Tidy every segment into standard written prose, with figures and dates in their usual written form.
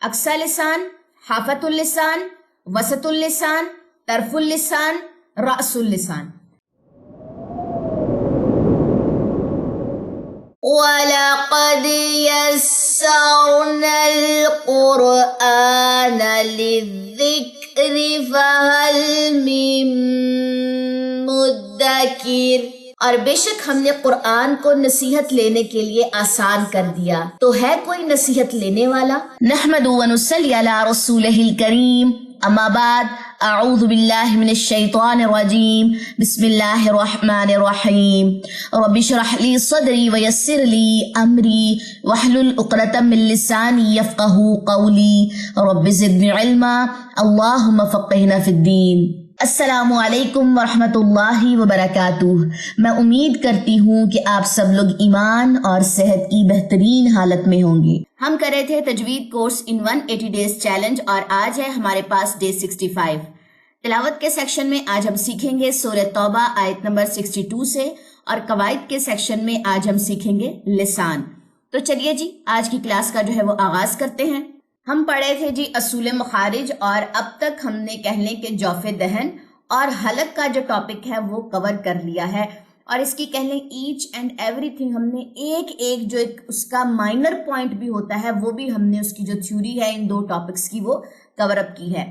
اقصی لسان، حافۃ اللسان، وسط اللسان، طرف اللسان، رأس اللسان۔ وَلَقَدْ يَسَّرْنَا الْقُرْآنَ لِلذِّكْرِ فَهَلْ مِن مُدَّكِرٍ، اور بے شک ہم نے قرآن کو نصیحت لینے کے لیے آسان کر دیا، تو ہے کوئی نصیحت لینے والا؟ نحمد و نصلی علی رسولہ الکریم، اما بعد، اعوذ باللہ من الشیطان الرجیم، بسم اللہ الرحمن الرحیم، رب اشرح لی صدری ویسر لی امری واحلل عقدۃ من لسانی یفقہوا قولی، رب زدنی علما، اللہم فقہنا فی الدین۔ السلام علیکم ورحمۃ اللہ وبرکاتہ۔ میں امید کرتی ہوں کہ آپ سب لوگ ایمان اور صحت کی بہترین حالت میں ہوں گے۔ ہم کر رہے تھے تجوید کورس ان 180 ڈیز چیلنج، اور آج ہے ہمارے پاس ڈے 65۔ تلاوت کے سیکشن میں آج ہم سیکھیں گے سورہ توبہ آیت نمبر 62 سے، اور قواعد کے سیکشن میں آج ہم سیکھیں گے لسان۔ تو چلیے جی آج کی کلاس کا جو ہے وہ آغاز کرتے ہیں۔ ہم پڑھے تھے جی اصول مخارج، اور اب تک ہم نے کہہ لیں کہ جوف دہن اور حلق کا جو ٹاپک ہے وہ کور کر لیا ہے، اور اس کی کہہ لیں ایچ اینڈ ایوری تھنگ ہم نے ایک جو ایک اس کا مائنر پوائنٹ بھی ہوتا ہے وہ بھی ہم نے اس کی جو تھیوری ہے ان دو ٹاپکس کی وہ کور اپ کی ہے۔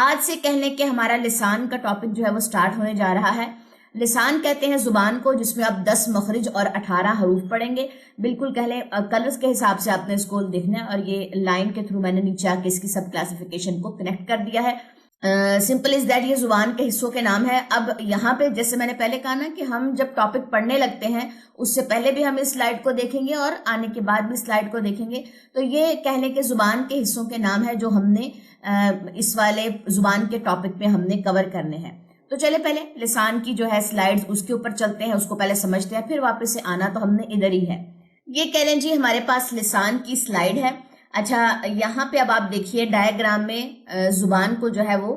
آج سے کہہ لیں کہ ہمارا لسان کا ٹاپک جو ہے وہ سٹارٹ ہونے جا رہا ہے۔ لسان کہتے ہیں زبان کو جس میں آپ 10 مخرج اور 18 حروف پڑھیں گے۔ بالکل کہہ لیں کلرز کے حساب سے آپ نے اس کو دیکھنا ہے، اور یہ لائن کے تھرو میں نے نیچے آ کے اس کی سب کلاسیفیکیشن کو کنیکٹ کر دیا ہے۔ سمپل از دیٹ، یہ زبان کے حصوں کے نام ہے۔ اب یہاں پہ جیسے میں نے پہلے کہا نا کہ ہم جب ٹاپک پڑھنے لگتے ہیں اس سے پہلے بھی ہم اس سلائیڈ کو دیکھیں گے اور آنے کے بعد بھی سلائیڈ کو دیکھیں گے، تو یہ کہہ لیں کہ زبان کے حصوں کے نام ہے جو ہم نے اس والے زبان کے ٹاپک پہ ہم نے کور کرنے ہیں۔ تو چلے پہلے لسان کی جو ہے سلائیڈز اس کے اوپر چلتے ہیں، اس کو پہلے سمجھتے ہیں، پھر واپس سے آنا تو ہم نے ادھر ہی ہے۔ یہ کہہ لیں جی ہمارے پاس لسان کی سلائیڈ ہے۔ اچھا یہاں پہ اب آپ دیکھیے ڈائیگرام میں زبان کو جو ہے وہ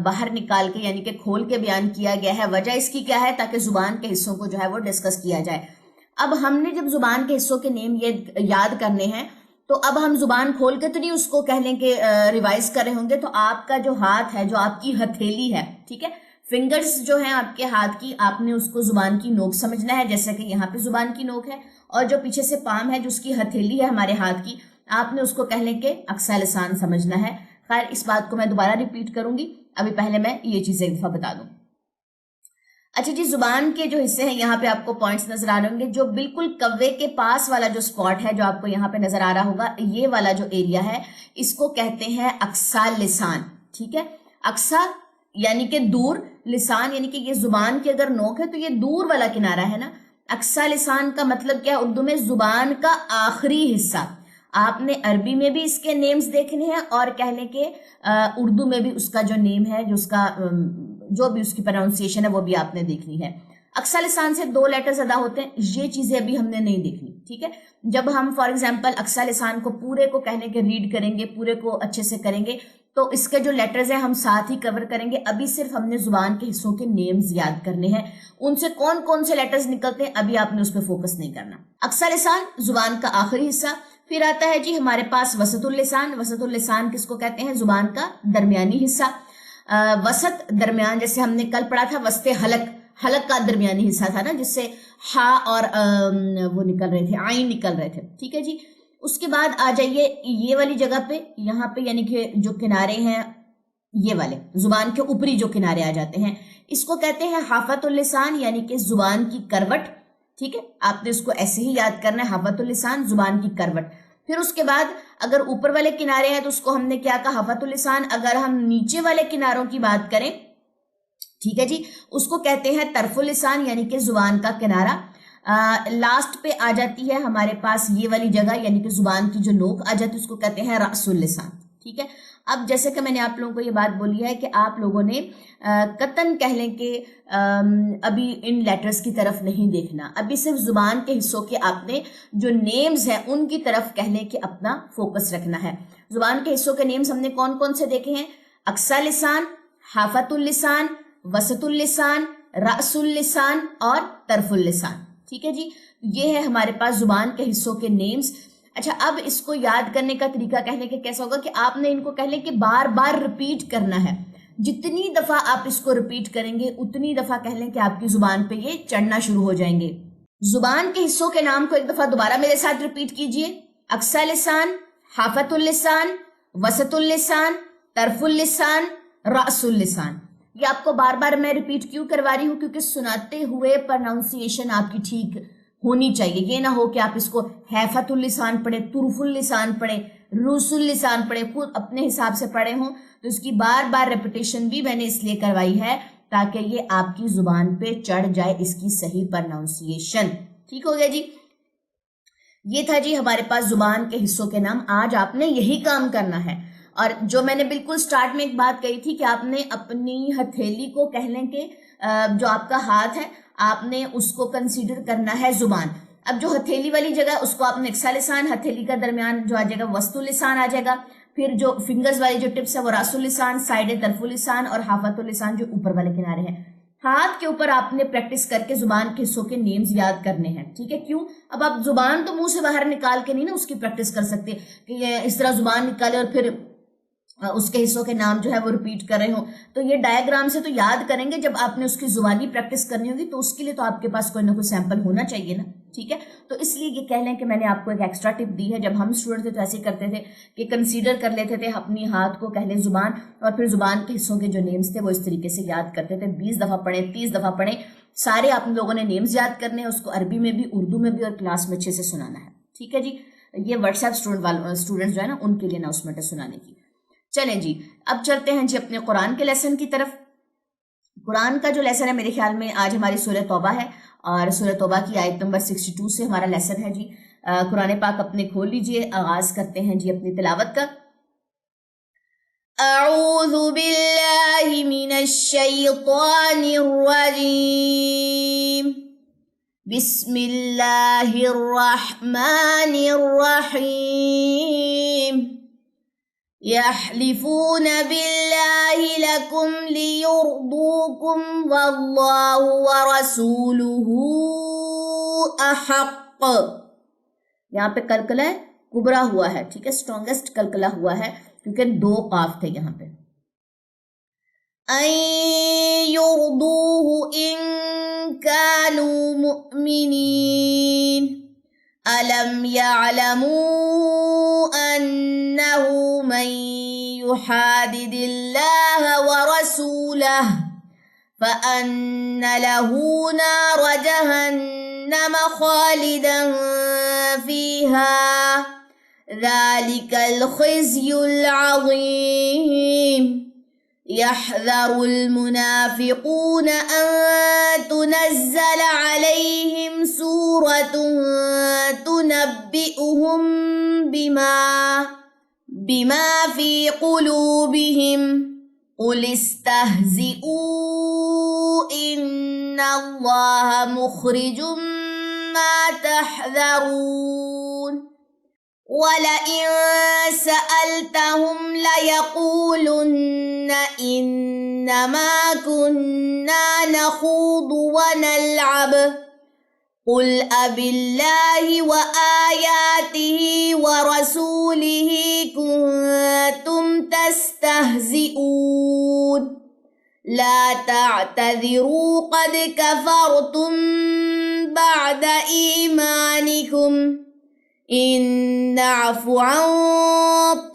باہر نکال کے یعنی کہ کھول کے بیان کیا گیا ہے۔ وجہ اس کی کیا ہے؟ تاکہ زبان کے حصوں کو جو ہے وہ ڈسکس کیا جائے۔ اب ہم نے جب زبان کے حصوں کے نیم یہ یاد کرنے ہیں تو اب ہم زبان کھول کے تو نہیں اس کو کہہ لیں کہ ریوائز کر رہے ہوں گے، تو آپ کا جو ہاتھ ہے، جو آپ کی ہتھیلی ہے، ٹھیک ہے، فنگرز جو ہیں آپ کے ہاتھ کی، آپ نے اس کو زبان کی نوک سمجھنا ہے، جیسا کہ یہاں پہ زبان کی نوک ہے، اور جو پیچھے سے پام ہے جس کی ہتھیلی ہے ہمارے ہاتھ کی، آپ نے اس کو کہہ لیں کہ اقصی لسان سمجھنا ہے۔ خیر اس بات کو میں دوبارہ ریپیٹ کروں گی، ابھی پہلے میں یہ چیزیں ایک دفعہ بتا دوں۔ اچھا جی زبان کے جو حصے ہیں یہاں پہ آپ کو پوائنٹس نظر آ رہے ہوں گے، جو بالکل کوے کے پاس والا جو سپاٹ ہے جو آپ کو یہاں پہ نظر آ رہا ہوگا، یہ والا جو ایریا ہے اس کو کہتے ہیں اقصی لسان، ٹھیک ہے۔ اقصی یعنی کہ دور، لسان یعنی کہ یہ زبان کی اگر نوک ہے تو یہ دور والا کنارہ ہے نا۔ اقصی لسان کا مطلب کیا ہے اردو میں؟ زبان کا آخری حصہ۔ آپ نے عربی میں بھی اس کے نیمز دیکھنے ہیں، اور کہہ لیں کہ اردو میں بھی اس کا جو نیم ہے، جو اس کا جو بھی اس کی پروننسیشن ہے وہ بھی آپ نے دیکھنی ہے۔ اقصی لسان سے 2 لیٹرز ادا ہوتے ہیں، یہ چیزیں ابھی ہم نے نہیں دیکھنی، ٹھیک ہے۔ جب ہم فار ایگزامپل اقصی لسان کو پورے کو کہنے کے ریڈ کریں گے، پورے کو اچھے سے کریں گے، تو اس کے جو لیٹرز ہیں ہم ساتھ ہی کور کریں گے۔ ابھی صرف ہم نے زبان کے حصوں کے نیمز یاد کرنے ہیں، ان سے کون کون سے لیٹرز نکلتے ہیں ابھی آپ نے اس پہ فوکس نہیں کرنا۔ اقصی لسان زبان کا آخری حصہ۔ پھر آتا ہے جی ہمارے پاس وسط اللسان۔ وسط اللسان کس کو کہتے ہیں؟ زبان کا درمیانی حصہ۔ وسط درمیان، جیسے ہم نے کل پڑھا تھا وسط حلق، حلق کا درمیانی حصہ تھا نا، جس سے ہا اور وہ نکل رہے تھے، عین نکل رہے تھے، ٹھیک ہے جی۔ اس کے بعد آ جائیے یہ والی جگہ پہ، یہاں پہ یعنی کہ جو کنارے ہیں یہ والے زبان کے اوپری جو کنارے آ جاتے ہیں، اس کو کہتے ہیں حافۃ اللسان، یعنی کہ زبان کی کروٹ، ٹھیک ہے۔ آپ نے اس کو ایسے ہی یاد کرنا ہے، حافۃ اللسان زبان کی کروٹ۔ پھر اس کے بعد اگر اوپر والے کنارے ہیں تو اس کو ہم نے کیا کہا؟ حافۃ اللسان۔ اگر ہم نیچے والے کناروں کی بات کریں، ٹھیک ہے جی، اس کو کہتے ہیں طرف اللسان، یعنی کہ زبان کا کنارہ۔ لاسٹ پہ آ جاتی ہے ہمارے پاس یہ والی جگہ، یعنی کہ زبان کی جو نوک آ جاتی ہے اس کو کہتے ہیں رأس اللسان، ٹھیک ہے۔ اب جیسے کہ میں نے آپ لوگوں کو یہ بات بولی ہے کہ آپ لوگوں نے قطعاً کہہ لیں کہ ابھی ان لیٹرز کی طرف نہیں دیکھنا، ابھی صرف زبان کے حصوں کے آپ نے جو نیمز ہیں ان کی طرف کہہ لیں کہ اپنا فوکس رکھنا ہے۔ زبان کے حصوں کے نیمز ہم نے کون کون سے دیکھے ہیں؟ اقصی لسان، حافۃ اللسان، وسط اللسان، رأس اللسان اور طرف اللسان، ٹھیک ہے جی۔ یہ ہے ہمارے پاس زبان کے حصوں کے نیمز۔ اچھا اب اس کو یاد کرنے کا طریقہ کہنے کے کیسا ہوگا کہ آپ نے ان کو کہہ لیں کہ بار بار ریپیٹ کرنا ہے. جتنی دفعہ آپ اس کو ریپیٹ کریں گے اتنی دفعہ کہہ لیں کہ آپ کی زبان پہ یہ چڑھنا شروع ہو جائیں گے. زبان کے حصوں کے نام کو ایک دفعہ دوبارہ میرے ساتھ ریپیٹ کیجئے. اقصی لسان، حافۃ اللسان، وسط اللسان، طرف اللسان، رأس اللسان. یہ آپ کو بار بار میں ریپیٹ کیوں کروا رہی ہوں؟ کیونکہ سناتے ہوئے پرناؤنسیشن آپ کی ٹھیک ہونی چاہیے. یہ نہ ہو کہ آپ اس کو حیفت اللسان پڑھیں، طرف اللسان پڑھیں، روس اللسان پڑھیں، خود اپنے حساب سے پڑھے ہوں. تو اس کی بار بار ریپیٹیشن بھی میں نے اس لیے کروائی ہے تاکہ یہ آپ کی زبان پہ چڑھ جائے اس کی صحیح پرناؤنسیشن. ٹھیک ہو گیا جی. یہ تھا جی ہمارے پاس زبان کے حصوں کے نام. آج آپ نے یہی کام کرنا ہے. اور جو میں نے بالکل سٹارٹ میں ایک بات کہی تھی کہ آپ نے اپنی ہتھیلی کو کہہ لیں کہ جو آپ کا ہاتھ ہے آپ نے اس کو کنسیڈر کرنا ہے زبان. اب جو ہتھیلی والی جگہ اس کو آپ نے اقصی لسان، ہتھیلی کا درمیان جو آ جائے گا وسط اللسان آ جائے گا. پھر جو فنگرز والی جو ٹپس ہے وہ راس اللسان، سائڈ طرف اللسان اور حافۃ اللسان جو اوپر والے کنارے ہیں. ہاتھ کے اوپر آپ نے پریکٹس کر کے زبان کے حصوں کے نیمز یاد کرنے ہیں. ٹھیک ہے؟ کیوں؟ اب آپ زبان تو منہ سے باہر نکال کے نہیں نا اس کی پریکٹس کر سکتے کہ یہ اس طرح زبان نکالے اور پھر اس کے حصوں کے نام جو ہے وہ ریپیٹ کر رہے ہوں. تو یہ ڈائیگرام سے تو یاد کریں گے. جب آپ نے اس کی زبانی پریکٹس کرنی ہوگی تو اس کے لیے تو آپ کے پاس کوئی نہ کوئی سیمپل ہونا چاہیے نا. ٹھیک ہے؟ تو اس لیے یہ کہہ لیں کہ میں نے آپ کو ایک ایکسٹرا ٹپ دی ہے. جب ہم اسٹوڈنٹ تھے تو ایسے کرتے تھے کہ کنسیڈر کر لیتے تھے اپنی ہاتھ کو کہہ لیں زبان، اور پھر زبان کے حصوں کے جو نیمز تھے وہ اس طریقے سے یاد کرتے تھے. 20 دفعہ پڑھیں، 30 دفعہ پڑھیں. سارے آپ لوگوں نے نیمز یاد کرنے ہیں، اس کو عربی میں بھی، اردو میں بھی، اور کلاس میں اچھے سے سنانا ہے. ٹھیک ہے جی؟ یہ واٹس ایپ اسٹوڈنٹ جو ہے نا ان کے لیے اناؤنسمنٹ ہے سنانے کی. چلیں جی اب چلتے ہیں جی اپنے قرآن کے لیسن کی طرف. قرآن کا جو لیسن ہے میرے خیال میں آج ہماری سورہ توبہ ہے، اور سورہ توبہ کی آیت نمبر 62 سے ہمارا لیسن ہے جی. قرآن پاک اپنے کھول لیجئے. آغاز کرتے ہیں جی اپنی تلاوت کا. اعوذ باللہ من الشیطان الرجیم، بسم اللہ الرحمن الرحیم. يحلفون بالله لكم ليرضوكم والله ورسوله أحق. یہاں پہ کلکلہ کبرا ہوا ہے. ٹھیک ہے؟ اسٹرانگسٹ کلکلہ ہوا ہے کیونکہ 2 قاف تھے یہاں پہ. أن يرضوه إن كانوا مؤمنين ألم يعلموا أنه من يحادد الله ورسوله فأن له نار جهنم خالدا فيها ذلك الخزي العظيم. يحذر المنافقون أن تنزل عليهم سورة تنبئهم بما في قلوبهم قل استهزئوا إن الله مخرج ما تحذرون. وَلَئِن سَأَلْتَهُمْ لَيَقُولُنَّ إِنَّمَا كُنَّا نَخُوضُ وَنَلْعَبُ قُلْ أَبِاللَّهِ وَآيَاتِهِ وَرَسُولِهِ كُنتُمْ تَسْتَهْزِئُونَ لَا تَعْتَذِرُوا قَدْ كَفَرْتُمْ بَعْدَ إِيمَانِكُمْ إن نعف عن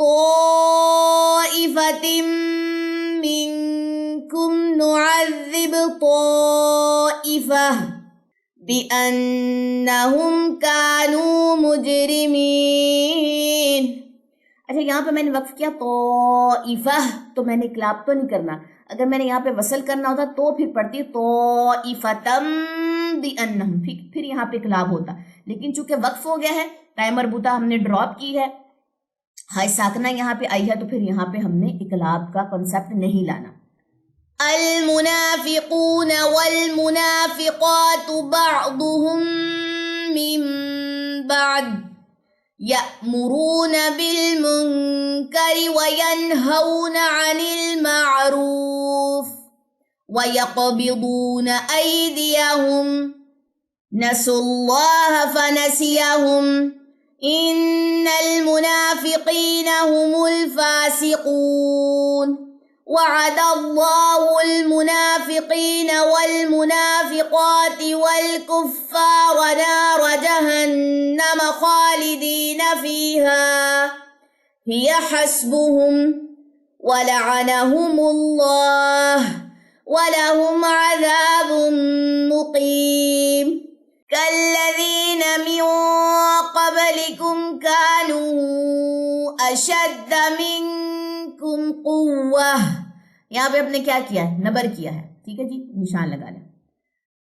طائفة منكم نعذب طائفة بأنهم كانوا مجرمين. اچھا یہاں پہ میں نے وقف کیا طائفہ، تو میں نے اقلاب تو نہیں کرنا. اگر میں نے یہاں پہ وصل کرنا ہوتا تو پھر پڑھتی طائفتم بأنہم، پھر یہاں پہ اقلاب ہوتا. لیکن چونکہ وقف ہو گیا ہے، ٹائم مربوطہ ہم نے ڈراپ کی ہے، ہائی ساکنہ یہاں پہ آئی ہے، تو پھر یہاں پہ ہم نے اقلاب کا کنسپٹ نہیں لانا. المنافقون والمنافقات بعضهم من بعض يأمرون بالمنكر وينهون عن المعروف ويقبضون أيديهم نسوا الله فنسيهم إن المنافقين هم الفاسقون وعد الله المنافقين والمنافقات والكفار نار جهنم خالدين فيها هي حسبهم ولعنهم الله ولهم عذاب مقيم كالذين من قبلكم كانوا أشد منكم قوة. یہاں پہ اپنے کیا کیا ہے؟ نبر کیا ہے. ٹھیک ہے جی، نشان لگا لیں.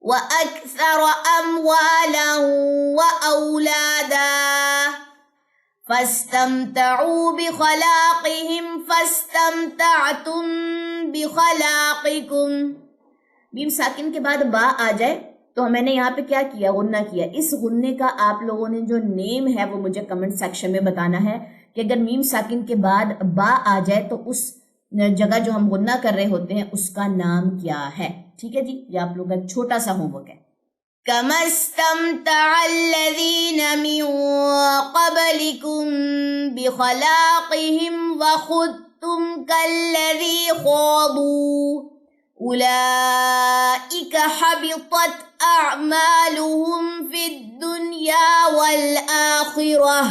وَأَكْثَرَ أَمْوَالًا وَأَوْلَادًا فَاسْتَمْتَعُوا بِخَلَاقِهِمْ فَاسْتَمْتَعْتُمْ بِخَلَاقِكُمْ. میم ساکن کے بعد با آ جائے تو میں نے یہاں پہ کیا کیا؟ غنہ کیا. اس غنے کا آپ لوگوں نے جو نیم ہے وہ مجھے کمنٹ سیکشن میں بتانا ہے کہ اگر میم ساکن کے بعد با آ جائے تو اس جگہ جو ہم غنہ کر رہے ہوتے ہیں اس کا نام کیا ہے. ٹھیک ہے جی، یہ آپ لوگوں کا چھوٹا سا ہوم ورک ہے. كَمَا اسْتَمْتَعَ الَّذِينَ مِن قَبْلِكُمْ بِخَلَاقِهِمْ وَخُضْتُمْ كَالَّذِي خَاضُوا أُولَئِكَ حَبِطَتْ أَعْمَالُهُمْ فِي الدُّنْيَا وَالْآخِرَةِ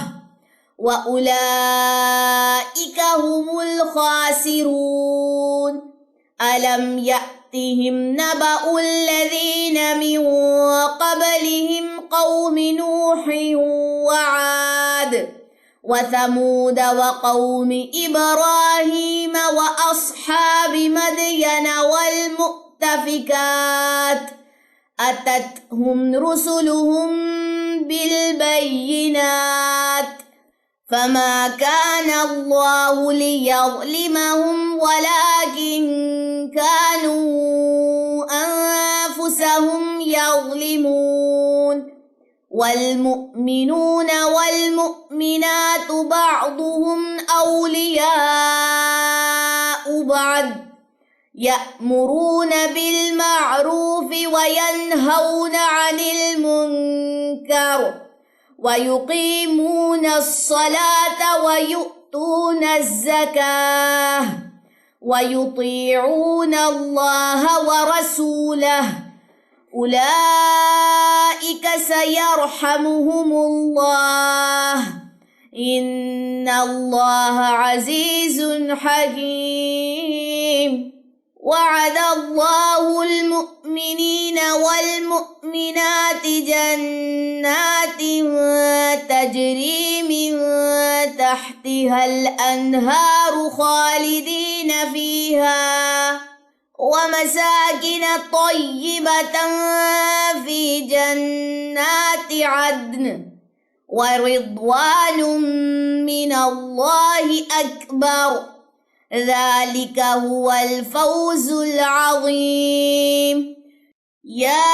وَأُولَئِكَ هُمُ الْخَاسِرُونَ. أَلَمْ يَأْتِهِمْ نَبَأُ الَّذِينَ مِن قَبْلِهِمْ قَوْمِ نُوحٍ وَعَادٍ وَثَمُودَ وَقَوْمِ إِبْرَاهِيمَ وَأَصْحَابِ مَدْيَنَ وَالْمُؤْتَفِكَاتِ أَتَتْهُمْ رُسُلُهُم بِالْبَيِّنَاتِ فَمَا كَانَ اللَّهُ لِيَظْلِمَهُمْ وَلَكِنْ كَانُوا أَنفُسَهُمْ يَظْلِمُونَ. وَالْمُؤْمِنُونَ وَالْمُؤْمِنَاتُ بَعْضُهُمْ أَوْلِيَاءُ بَعْضٍ يَأْمُرُونَ بِالْمَعْرُوفِ وَيَنْهَوْنَ عَنِ الْمُنكَرِ وَيُقِيمُونَ الصَّلَاةَ وَيُؤْتُونَ الزَّكَاةَ وَيُطِيعُونَ اللَّهَ وَرَسُولَهُ أُولَئِكَ سَيَرْحَمُهُمُ اللَّهُ إِنَّ اللَّهَ عَزِيزٌ حَكِيمٌ. وعد الله المؤمنين والمؤمنات جنات تجري من تحتها الأنهار خالدين فيها ومساكن طيبة في جنات عدن ورضوان من الله أكبر ذلك هو الفوز العظيم. يا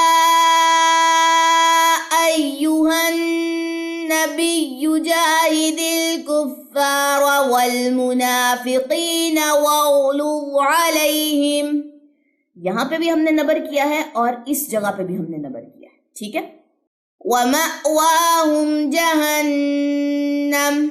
أيها النبي جاهد الكفار والمنافقين واغلظ عليهم. یہاں پہ بھی ہم نے نبر کیا ہے اور اس جگہ پہ بھی ہم نے نبر کیا ہے. ٹھیک ہے. وَمَأْوَاهُمْ جَهَنَّمُ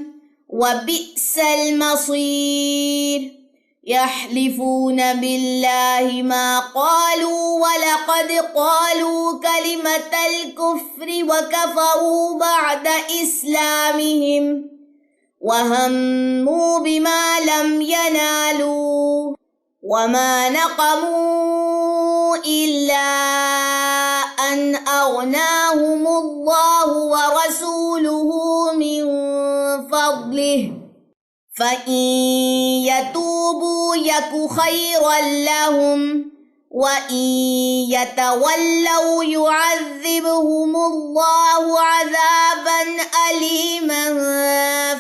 وَبِئْسَ الْمَصِيرُ. يَحْلِفُونَ بِاللَّهِ مَا قَالُوا وَلَقَدْ قَالُوا كَلِمَةَ الْكُفْرِ وَكَفَرُوا بَعْدَ إِسْلَامِهِمْ وَهَمُّوا بِمَا لَمْ يَنَالُوا وَمَا نَقَمُوا إِلَّا أَنْ أَغْنَاهُمُ اللَّهُ وَرَسُولُهُ مِنْ فَضْلِهِ فَإِنْ يَتُوبُوا يَكُ خَيْرًا لَهُمْ وَإِنْ يَتَوَلَّوْا يُعَذِّبْهُمُ اللَّهُ عَذَابًا أَلِيمًا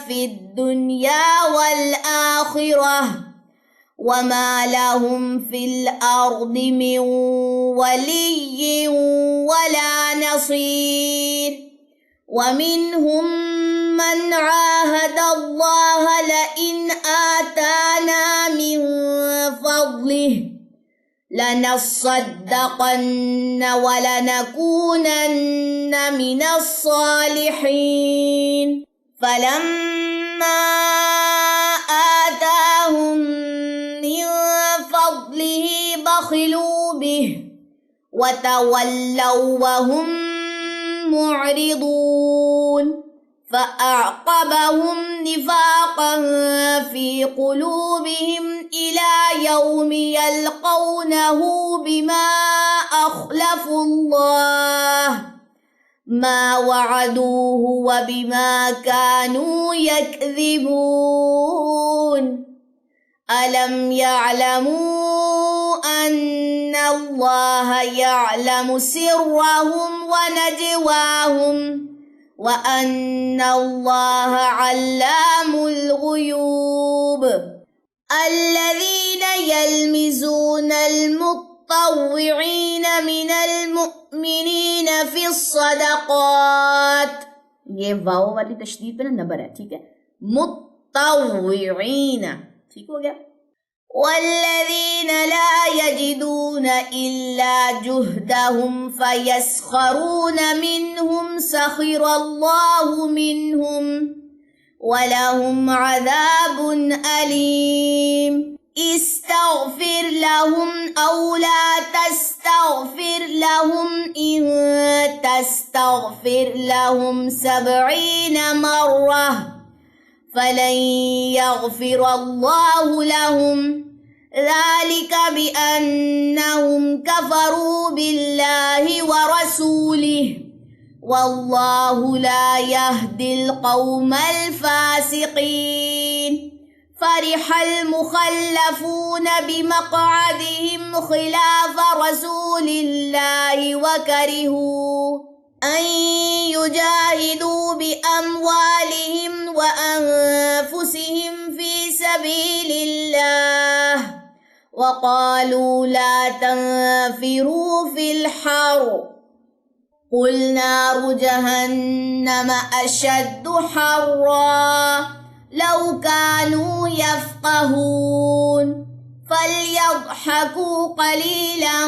فِي الدُّنْيَا وَالْآخِرَةِ وَمَا لَهُمْ فِي الْأَرْضِ مِنْ وَلِيٍّ وَلَا نَصِيرٍ. وَمِنْهُمْ مَنْ عَاهَدَ اللَّهَ لَئِنْ آتَانَا مِنْ فَضْلِهِ لَنَصَّدَّقَنَّ وَلَنَكُونَنَّ مِنَ الصَّالِحِينَ. فَلَمَّا آتَاهُم مِّن فَضْلِهِ بَخِلُوا بِهِ وَتَوَلَّوْا وَهُم مُّعْرِضُونَ فَأَعْقَبَهُمْ نِفَاقًا فِي قُلُوبِهِمْ إِلَى يَوْمِ يَلْقَوْنَهُ بِمَا أَخْلَفُوا اللَّهَ مَا وَعَدُوهُ وَبِمَا كَانُوا يَكْذِبُونَ أَلَمْ يَعْلَمُوا أَنَّ اللَّهَ يَعْلَمُ سِرَّهُمْ وَنَجْوَاهُمْ وَأَنَّ اللَّهَ عَلَّامُ الْغُيُوبِ الَّذِينَ يَلْمِزُونَ المطوعين من المؤمنين في الصدقات، یہ واو والی تشدید پہ نمبر ہے، ٹھیک ہے، مطوعین، ٹھیک ہو گیا، والذین لا يجدون إلا جهدهم فيسخرون منهم سخر الله منهم ولهم عذاب أليم استغفر لهم أو لا تستغفر لهم إن تستغفر لهم 70 مرة فلن يغفر الله لهم ذلك بأنهم كفروا بالله ورسوله والله لا يهدي القوم الفاسقين فرح المخلفون بمقعدهم خلاف رسول الله وكرهوا أن يجاهدوا بأموالهم وأنفسهم في سبيل الله وقالوا لا تنفروا في الحر قل نار جهنم أشد حرا لو كانوا يفقهون فليضحكوا قليلا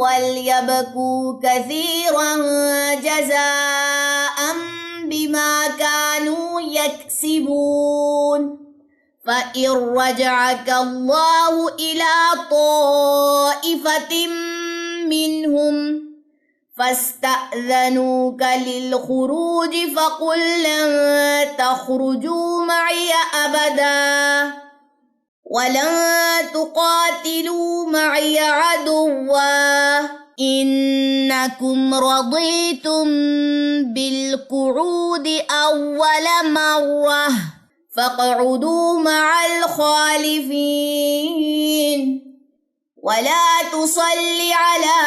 وليبكوا كثيرا جزاء بما كانوا يكسبون فإن رجعك الله إلى طائفة منهم فاستأذنوك للخروج فقل لن تخرجوا معي أبدا ولن تقاتلوا معي عدوا إنكم رضيتم بالقعود أول مرة فاقعدوا مع الخالفين ولا تصل على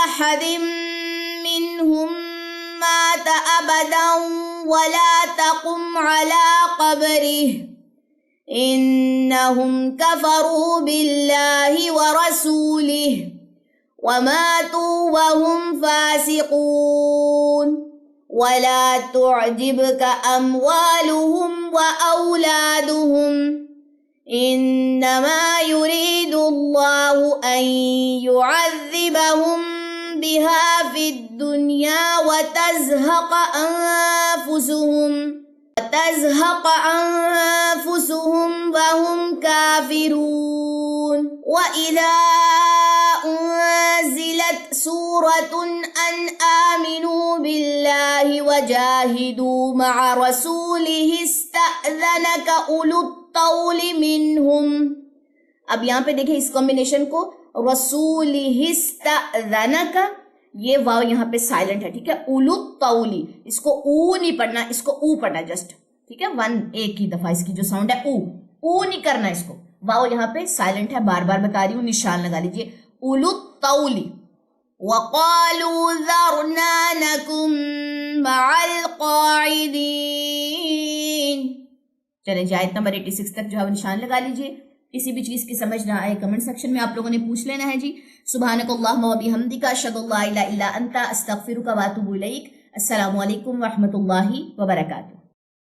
أحد منهم مات أبدا ولا تقم على قبره إنهم كفروا بالله ورسوله وماتوا وهم فاسقون ولا تعجبك أموالهم وأولادهم إنما يريد الله أن يعذبهم بها في الدنيا وتزهق أنفسهم وهم كافرون وإذا أنزلت سورة أن آمنوا بالله وجاهدوا مع رسوله استأذنك أولو الطول منهم. اب یہاں پہ دیکھیں اس کمبینیشن کو، رسولہ استأذنک، یہ واو یہاں پہ سائلنٹ ہے، ٹھیک ہے، اولو الطول، اس کو او نہیں پڑھنا، اس کو او پڑھنا جسٹ، ٹھیک ہے، ایک ہی دفعہ اس کی جو ساؤنڈ ہے او نہیں کرنا، اس کو واو یہاں پہ سائلنٹ ہے، بار بار بتا رہی ہوں، نشان لگا لیجئے، اولو الطول. وَقَالُوا ذَرْنَا نَكُن مَّعَ الْقَاعِدِينَ. چلیں جی آیت نمبر 86 تک جو ہے نشان لگا لیجئے. کسی بھی چیز کی سمجھ نہ آئے کمنٹ سیکشن میں آپ لوگوں نے پوچھ لینا ہے جی. سبحانک اللہم و بحمدک اشہد ان لا الہ الا انت استغفرک و اتوب الیک. السلام علیکم ورحمۃ اللہ وبرکاتہ.